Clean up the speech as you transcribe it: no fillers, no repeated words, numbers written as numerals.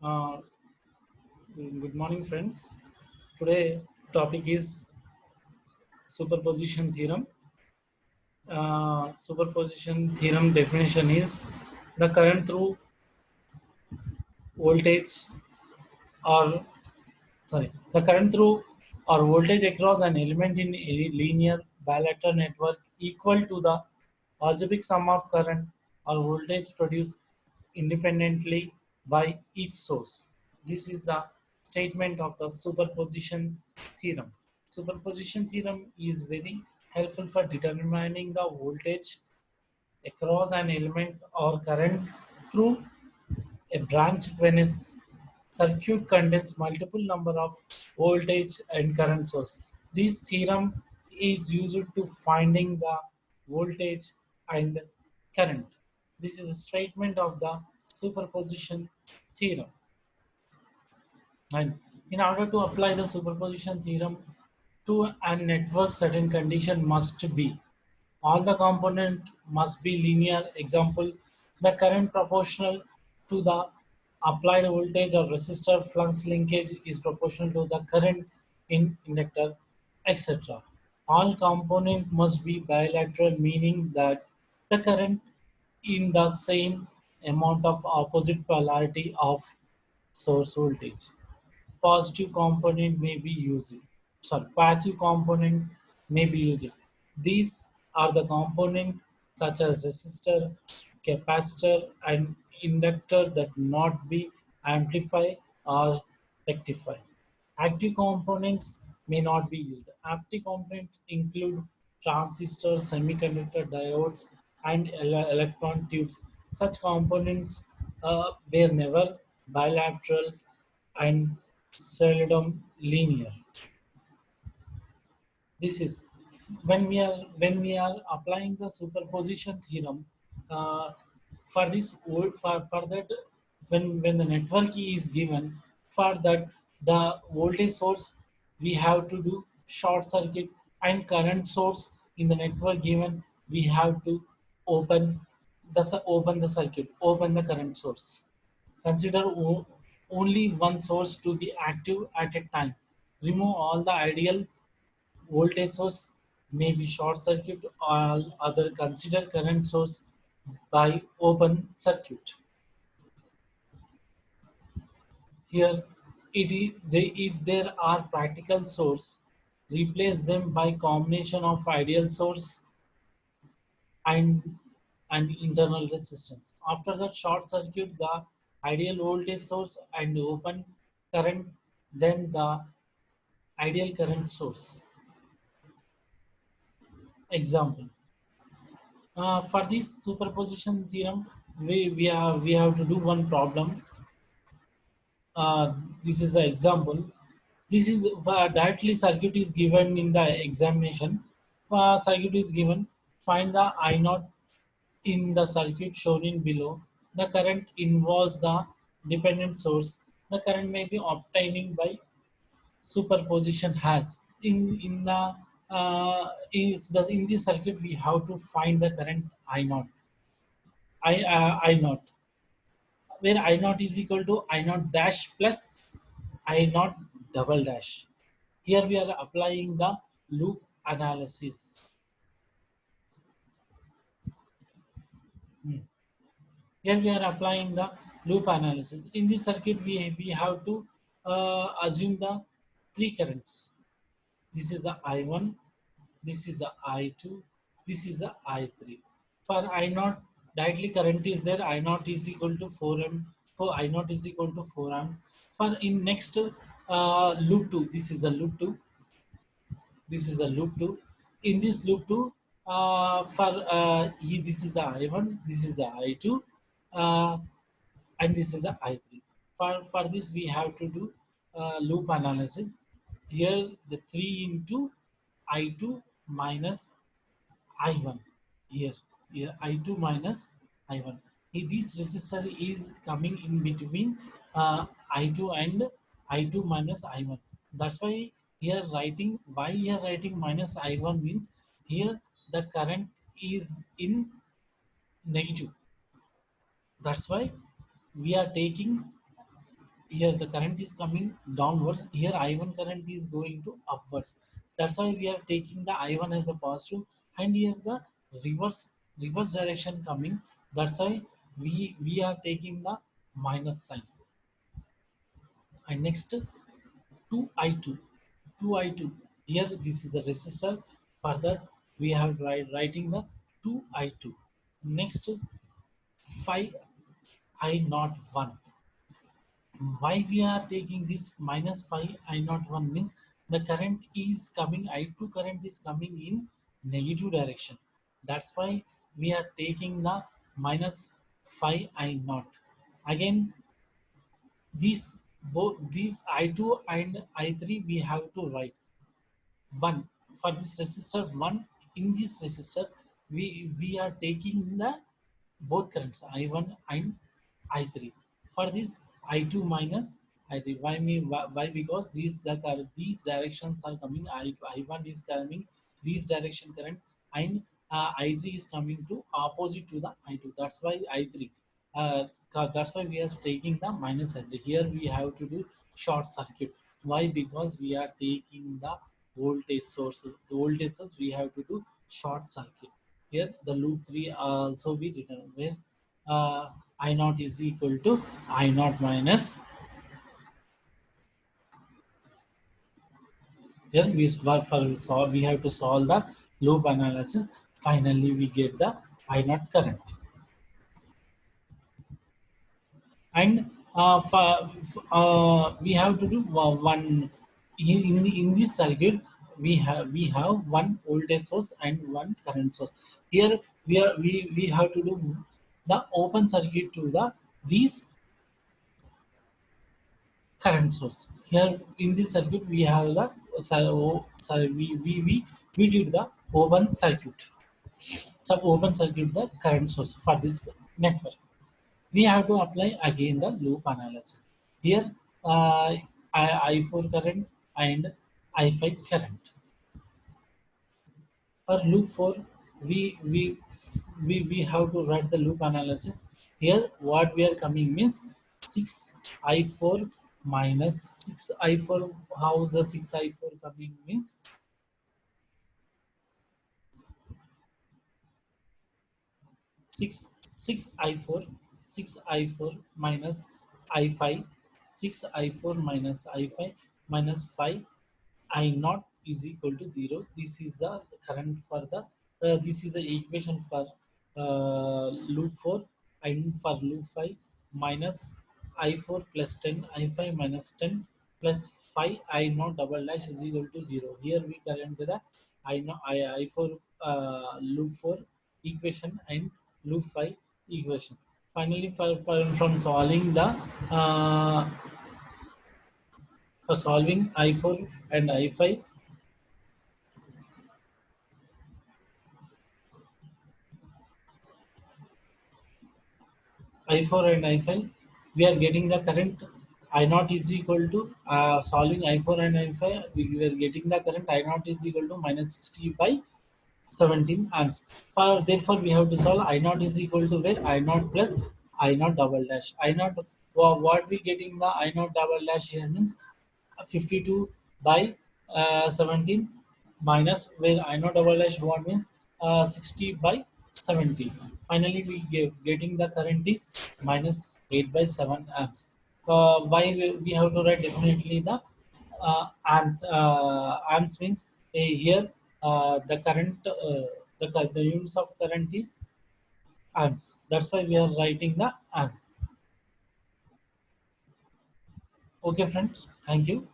Uh, Good morning, friends. Today topic is superposition theorem. Superposition theorem definition is the current through voltage or the current through or voltage across an element in a linear bilateral network equal to the algebraic sum of current or voltage produced independently by each source. This is the statement of the superposition theorem. Superposition theorem is very helpful for determining the voltage across an element or current through a branch when circuit contains multiple number of voltage and current source. This theorem is used to finding the voltage and current. This is a statement of the superposition theorem. And in order to apply the superposition theorem to a network, certain condition must be all the component must be linear. Example, the current proportional to the applied voltage or resistor flux linkage is proportional to the current in inductor, etc. All component must be bilateral, meaning that the current in the same amount of opposite polarity of source voltage. Positive component may be used. Sorry, passive component may be used. These are the components such as resistor, capacitor, and inductor that not be amplified or rectified. Active components may not be used. Active components include transistors, semiconductor diodes, and electron tubes. Such components were never bilateral and seldom linear. This is when we are applying the superposition theorem uh, for this for that when the network is given for that the voltage source we have to do short circuit and current source in the network given we have to open open the circuit, open the current source. Consider only one source to be active at a time. Remove all the ideal voltage source may be short circuit or other consider current source by open circuit. Here, if there are practical source, replace them by combination of ideal source and internal resistance. After that short circuit, the ideal voltage source and open current, then the ideal current source. Example. For this superposition theorem, we have to do one problem. This is the example. This is directly circuit is given in the examination. Circuit is given. Find the I naught in the circuit shown in below. The current involves the dependent source. The current may be obtaining by superposition has in the in this circuit we have to find the current I naught, where I naught is equal to I naught dash plus I naught double dash. Here we are applying the loop analysis. Hmm. Here we are applying the loop analysis. In this circuit, we have to assume the three currents. This is the I1, this is the I2, this is the I3. For I naught, directly current is there. I naught is equal to 4 amp. For I naught is equal to 4 amps. For in next loop 2, this is a loop 2. This is a loop 2. In this loop 2, this is a I1, this is a I2, uh, and this is a I3. For this, we have to do loop analysis. Here, the 3 into I2 minus I1. Here, I2 minus I1. This resistor is coming in between I2 and I2 minus I1. That's why here writing minus I1 means here the current is in negative. That's why we are taking here the current is coming downwards, here I1 current is going to upwards. That's why we are taking the I1 as a positive, and here the reverse reverse direction coming. That's why we are taking the minus sign. And next, 2i2, 2i2, here this is a resistor. Further we have writing the 2i2. Next, 5 I not 1. Why we are taking this minus 5 I not 1 means the current is coming, I2 current is coming in negative direction. That's why we are taking the minus 5 I not. Again, these both these I2 and I3 we have to write 1 for this resistor. 1 in this resistor, we are taking the both currents I1 and I3. For this, I2 minus I3. Why? Because these directions are coming. I1 is coming this direction current, and I3 is coming to opposite to the I2. That's why I3. That's why we are taking the minus I3. Here we have to do short circuit. Why? Because we are taking the voltage source. The voltage source we have to do short circuit. Here the loop 3 also be written where uh, I naught is equal to I naught minus. Here we have to solve the loop analysis. Finally, we get the I naught current. And we have to do one in this circuit. We have one voltage source and one current source. Here we have to do the open circuit to the these current source. Here in this circuit we have the sorry, we did the open circuit. So open circuit the current source for this network. We have to apply again the loop analysis. Here I4 current and I5 current. For loop 4, we have to write the loop analysis. Here what we are coming means 6i4 minus 6i4. How is the 6i4 coming means 6 6i4, 6i4 minus I5, 6i4 minus I5 minus 5 I naught is equal to 0. This is the current for the this is the equation for loop 4. And for loop 5, minus I4 plus 10, I5 minus 10 plus 5 I naught double dash is equal to 0. Here we current the I4 loop 4 equation and loop 5 equation. Finally, from solving the uh, for solving I4 and I5, I4 and I5, we are getting the current I naught is equal to solving I4 and I5, we are getting the current I naught is equal to minus 60 by 17 amps. Therefore, we have to solve I naught is equal to where I naught plus I naught double dash. I naught, what we getting the I naught double dash here means 52 by 17 minus where I naught double dash what means 60 by 70. Finally, we getting the current is minus 8 by 7 amps. Why we have to write definitely the amps. Amps means here the current, the units of current is amps. That's why we are writing the amps. Okay, friends. Thank you.